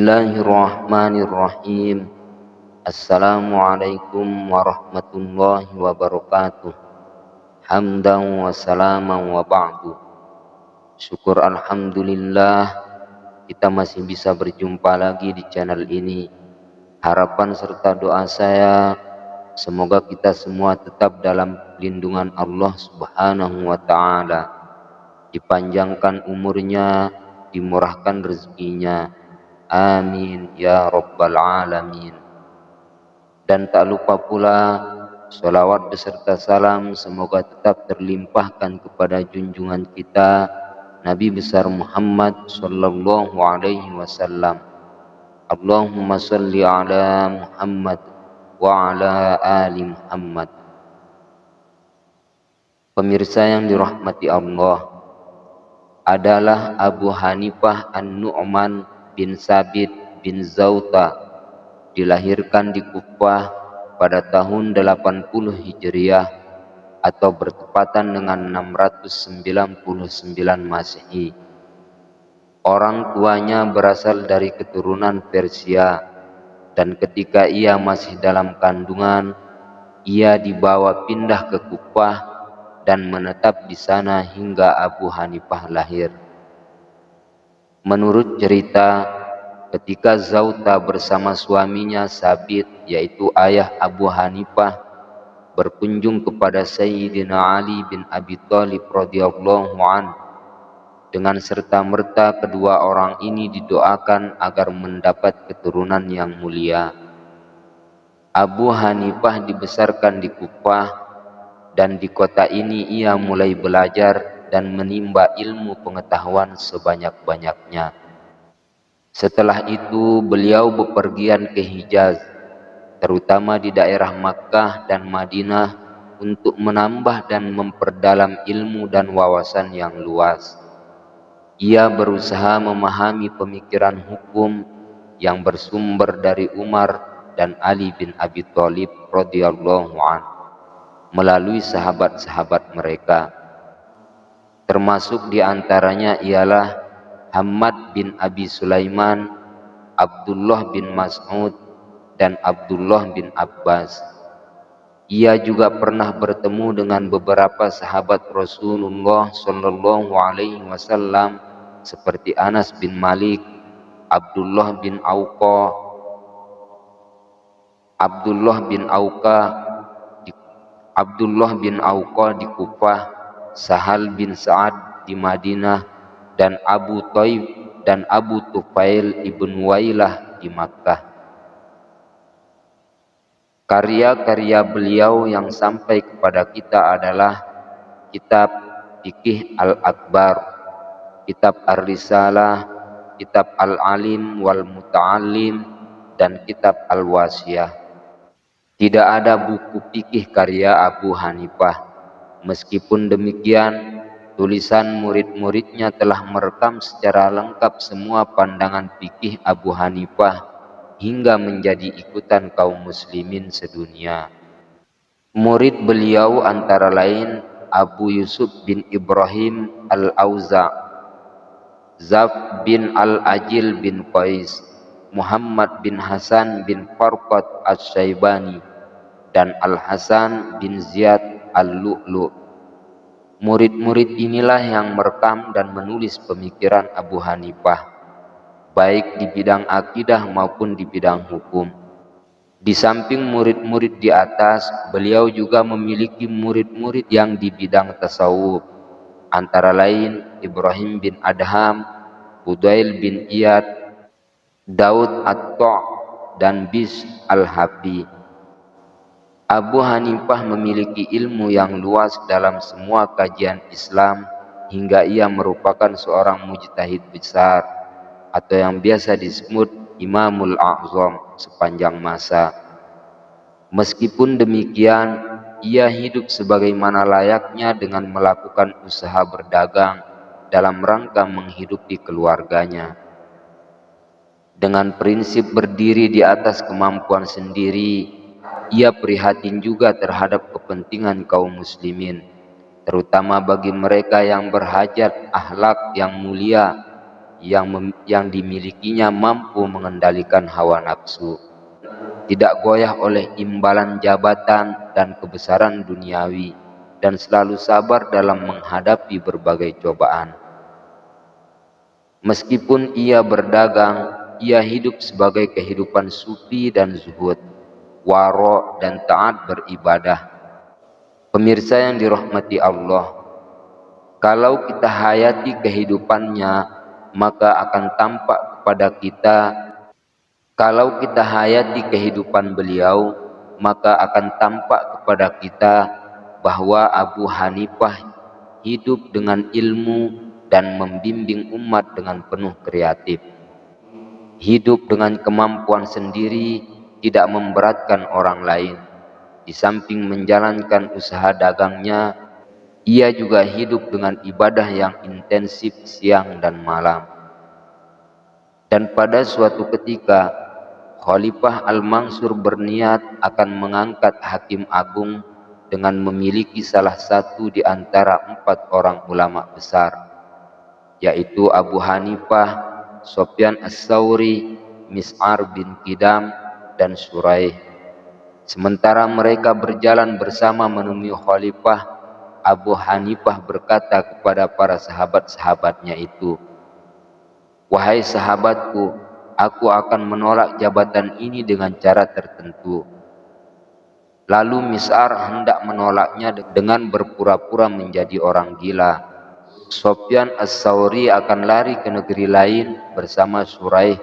Bismillahirrahmanirrahim. Assalamualaikum warahmatullahi wabarakatuh. Hamdan wa salaman wa ba'du. Syukur alhamdulillah kita masih bisa berjumpa lagi di channel ini. Harapan serta doa saya semoga kita semua tetap dalam lindungan Allah Subhanahu wa taala. Dipanjangkan umurnya, dimurahkan rezekinya. Amin ya rabbal alamin. Dan tak lupa pula sholawat beserta salam semoga tetap terlimpahkan kepada junjungan kita Nabi besar Muhammad sallallahu alaihi wasallam. Allahumma shalli ala Muhammad wa ala ali Muhammad. Pemirsa yang dirahmati Allah, adalah Abu Hanifah An-Nu'man bin Sabit bin Zauta, dilahirkan di Kufah pada tahun 80 Hijriah atau bertepatan dengan 699 Masehi. Orang tuanya berasal dari keturunan Persia, dan ketika ia masih dalam kandungan, ia dibawa pindah ke Kufah dan menetap di sana hingga Abu Hanifah lahir. Menurut cerita, ketika Zauta bersama suaminya Sabit, yaitu ayah Abu Hanifah, berkunjung kepada Sayyidina Ali bin Abi Thalib radhiyallahu an, dengan serta-merta kedua orang ini didoakan agar mendapat keturunan yang mulia. Abu Hanifah dibesarkan di Kufah, dan di kota ini ia mulai belajar dan menimba ilmu pengetahuan sebanyak-banyaknya. Setelah itu beliau bepergian ke Hijaz, terutama di daerah Makkah dan Madinah, untuk menambah dan memperdalam ilmu dan wawasan yang luas. Ia berusaha memahami pemikiran hukum yang bersumber dari Umar dan Ali bin Abi Thalib radhiyallahu anhu melalui sahabat-sahabat mereka. Termasuk diantaranya ialah Hamad bin Abi Sulaiman, Abdullah bin Mas'ud, dan Abdullah bin Abbas. Ia juga pernah bertemu dengan beberapa sahabat Rasulullah Shallallahu Alaihi Wasallam seperti Anas bin Malik, Abdullah bin Auqa, Abdullah bin Auqa di Kufah, Sahal bin Sa'ad di Madinah, dan Abu Thaib dan Abu Tufail ibn Wailah di Makkah. Karya-karya beliau yang sampai kepada kita adalah kitab Fiqh Al-Akbar, kitab Ar-Risalah, kitab Al-Alim wal Muta'allim, dan kitab Al-Wasiyah. Tidak ada buku fikih karya Abu Hanifah. Meskipun demikian, tulisan murid-muridnya telah merekam secara lengkap semua pandangan fikih Abu Hanifah hingga menjadi ikutan kaum muslimin sedunia. Murid beliau antara lain Abu Yusuf bin Ibrahim Al-Auza', Zaf bin Al-Ajil bin Qais, Muhammad bin Hasan bin Farqat As-Syaibani, dan Al-Hasan bin Ziyad Al-Lu'lu'. Murid-murid inilah yang merekam dan menulis pemikiran Abu Hanifah, baik di bidang akidah maupun di bidang hukum. Di samping murid-murid di atas, beliau juga memiliki murid-murid yang di bidang tasawuf, antara lain Ibrahim bin Adham, Fudail bin Iyad, Daud At-Ta' dan Bis Al-Hafi. Abu Hanifah memiliki ilmu yang luas dalam semua kajian Islam hingga ia merupakan seorang mujtahid besar atau yang biasa disebut Imamul A'zam sepanjang masa. Meskipun demikian, ia hidup sebagaimana layaknya dengan melakukan usaha berdagang dalam rangka menghidupi keluarganya. Dengan prinsip berdiri di atas kemampuan sendiri, ia prihatin juga terhadap kepentingan kaum muslimin, terutama bagi mereka yang berhajat akhlak yang mulia, yang dimilikinya mampu mengendalikan hawa nafsu, tidak goyah oleh imbalan jabatan dan kebesaran duniawi, dan selalu sabar dalam menghadapi berbagai cobaan. Meskipun ia berdagang, ia hidup sebagai kehidupan sufi dan zuhud, waro dan taat beribadah. Pemirsa yang dirahmati Allah, kalau kita hayati kehidupannya, maka akan tampak kepada kita. Kalau kita hayati kehidupan beliau, maka akan tampak kepada kita bahwa Abu Hanifah hidup dengan ilmu dan membimbing umat dengan penuh kreatif. Hidup dengan kemampuan sendiri, tidak memberatkan orang lain. Di samping menjalankan usaha dagangnya, ia juga hidup dengan ibadah yang intensif siang dan malam. Dan pada suatu ketika, Khalifah Al-Mansur berniat akan mengangkat hakim agung dengan memiliki salah satu di antara 4 orang ulama besar, yaitu Abu Hanifah, Sufyan Ats-Tsauri, Mis'ar bin Kidam, dan Suraih. Sementara mereka berjalan bersama menemui Khalifah, Abu Hanifah berkata kepada para sahabat-sahabatnya itu, "Wahai sahabatku, aku akan menolak jabatan ini dengan cara tertentu." Lalu Mis'ar hendak menolaknya dengan berpura-pura menjadi orang gila. Sufyan Ats-Tsauri akan lari ke negeri lain bersama Suraih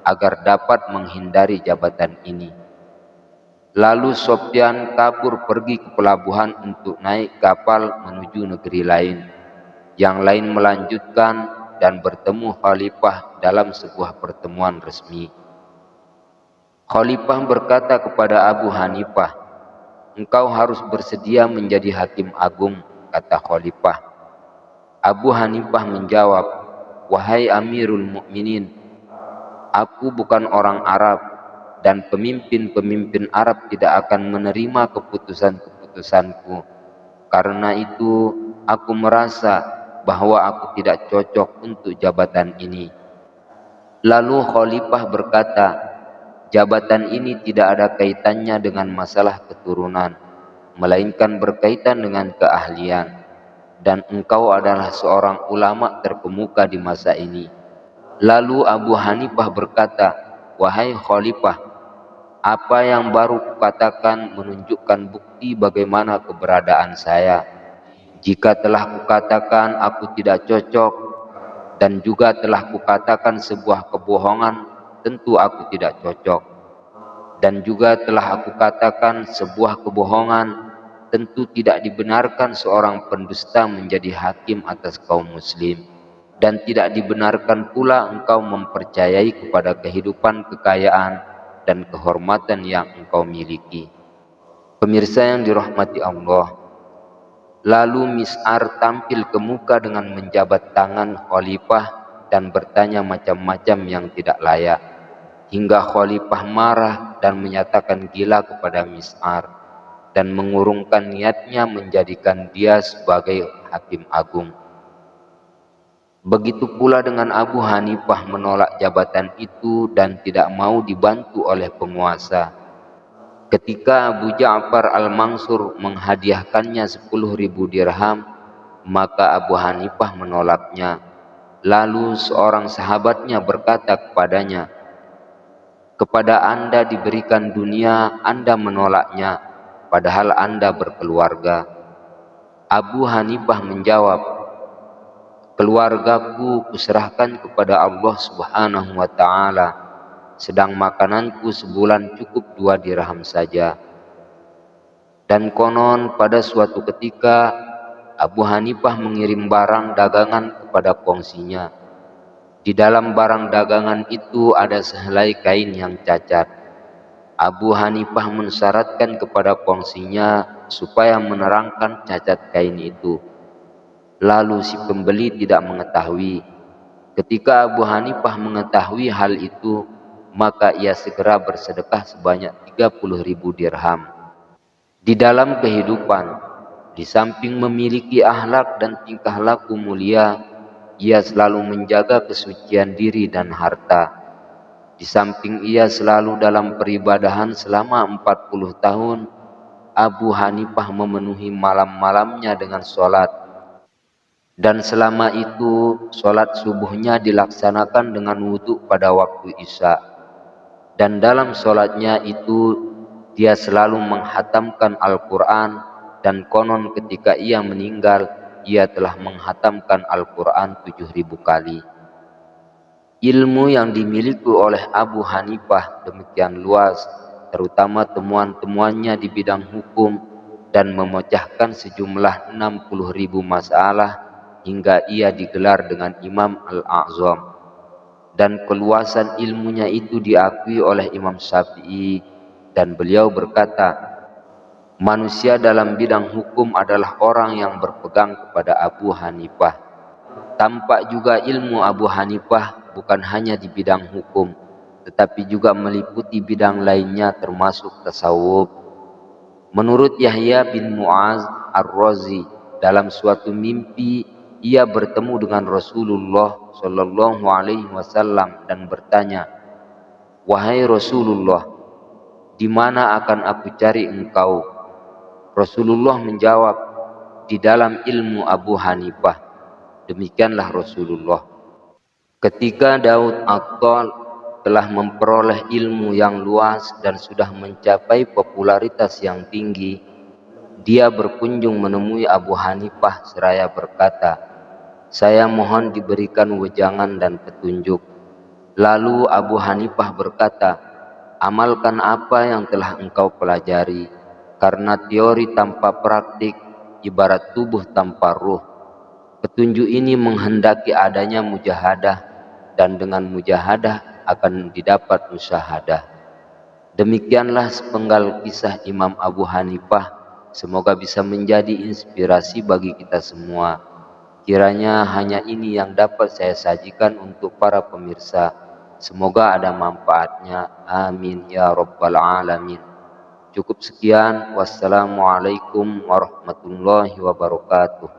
agar dapat menghindari jabatan ini. Lalu Sufyan kabur pergi ke pelabuhan untuk naik kapal menuju negeri lain. Yang lain melanjutkan dan bertemu Khalifah dalam sebuah pertemuan resmi. Khalifah berkata kepada Abu Hanifah, "Engkau harus bersedia menjadi hakim agung," kata Khalifah. Abu Hanifah menjawab, "Wahai Amirul Mukminin, aku bukan orang Arab, dan pemimpin-pemimpin Arab tidak akan menerima keputusan-keputusanku. Karena itu, aku merasa bahwa aku tidak cocok untuk jabatan ini." Lalu Khalifah berkata, "Jabatan ini tidak ada kaitannya dengan masalah keturunan, melainkan berkaitan dengan keahlian. Dan engkau adalah seorang ulama terkemuka di masa ini." Lalu Abu Hanifah berkata, "Wahai Khalifah, apa yang baru kukatakan menunjukkan bukti bagaimana keberadaan saya. Jika telah kukatakan aku tidak cocok, dan juga telah kukatakan sebuah kebohongan, tentu aku tidak cocok. Dan juga telah aku katakan sebuah kebohongan, tentu tidak dibenarkan seorang pendusta menjadi hakim atas kaum muslim. Dan tidak dibenarkan pula engkau mempercayai kepada kehidupan, kekayaan, dan kehormatan yang engkau miliki." Pemirsa yang dirahmati Allah, lalu Mis'ar tampil ke muka dengan menjabat tangan Khalifah dan bertanya macam-macam yang tidak layak, hingga Khalifah marah dan menyatakan gila kepada Mis'ar dan mengurungkan niatnya menjadikan dia sebagai hakim agung. Begitu pula dengan Abu Hanifah menolak jabatan itu dan tidak mau dibantu oleh penguasa. Ketika Abu Ja'far Al-Mansur menghadiahkannya 10.000 dirham, maka Abu Hanifah menolaknya. Lalu seorang sahabatnya berkata kepadanya, "Kepada Anda diberikan dunia, Anda menolaknya, padahal Anda berkeluarga." Abu Hanifah menjawab, "Keluargaku kuserahkan kepada Allah Subhanahu wa ta'ala, sedang makananku sebulan cukup 2 dirham saja." Dan konon pada suatu ketika Abu Hanifah mengirim barang dagangan kepada kongsinya. Di dalam barang dagangan itu ada sehelai kain yang cacat. Abu Hanifah mensyaratkan kepada kongsinya supaya menerangkan cacat kain itu. Lalu si pembeli tidak mengetahui. Ketika Abu Hanifah mengetahui hal itu, maka ia segera bersedekah sebanyak 30.000 dirham. Di dalam kehidupan, di samping memiliki akhlak dan tingkah laku mulia, ia selalu menjaga kesucian diri dan harta. Di samping ia selalu dalam peribadahan selama 40 tahun, Abu Hanifah memenuhi malam-malamnya dengan sholat. Dan selama itu, sholat subuhnya dilaksanakan dengan wudhu pada waktu Isya. Dan dalam sholatnya itu, dia selalu menghatamkan Al-Quran, dan konon ketika ia meninggal, ia telah menghatamkan Al-Quran 7.000 kali. Ilmu yang dimiliki oleh Abu Hanifah demikian luas, terutama temuan-temuannya di bidang hukum, dan memecahkan sejumlah 60.000 masalah hingga ia digelar dengan Imam Al-A'zam. Dan keluasan ilmunya itu diakui oleh Imam Syafi'i, dan beliau berkata, manusia dalam bidang hukum adalah orang yang berpegang kepada Abu Hanifah. Tampak juga ilmu Abu Hanifah bukan hanya di bidang hukum, tetapi juga meliputi bidang lainnya termasuk tasawuf. Menurut Yahya bin Mu'az Ar-Razi, dalam suatu mimpi ia bertemu dengan Rasulullah Shallallahu Alaihi Wasallam dan bertanya, wahai Rasulullah, di mana akan aku cari engkau? Rasulullah menjawab, di dalam ilmu Abu Hanifah. Demikianlah Rasulullah. Ketika Daud At-Tal telah memperoleh ilmu yang luas dan sudah mencapai popularitas yang tinggi, dia berkunjung menemui Abu Hanifah seraya berkata, saya mohon diberikan wejangan dan petunjuk. Lalu Abu Hanifah berkata, amalkan apa yang telah engkau pelajari, karena teori tanpa praktik ibarat tubuh tanpa ruh. Petunjuk ini menghendaki adanya mujahadah, dan dengan mujahadah akan didapat musyahadah. Demikianlah sepenggal kisah Imam Abu Hanifah. Semoga bisa menjadi inspirasi bagi kita semua. Kiranya hanya ini yang dapat saya sajikan untuk para pemirsa. Semoga ada manfaatnya. Amin ya rabbal alamin. Cukup sekian. Wassalamualaikum warahmatullahi wabarakatuh.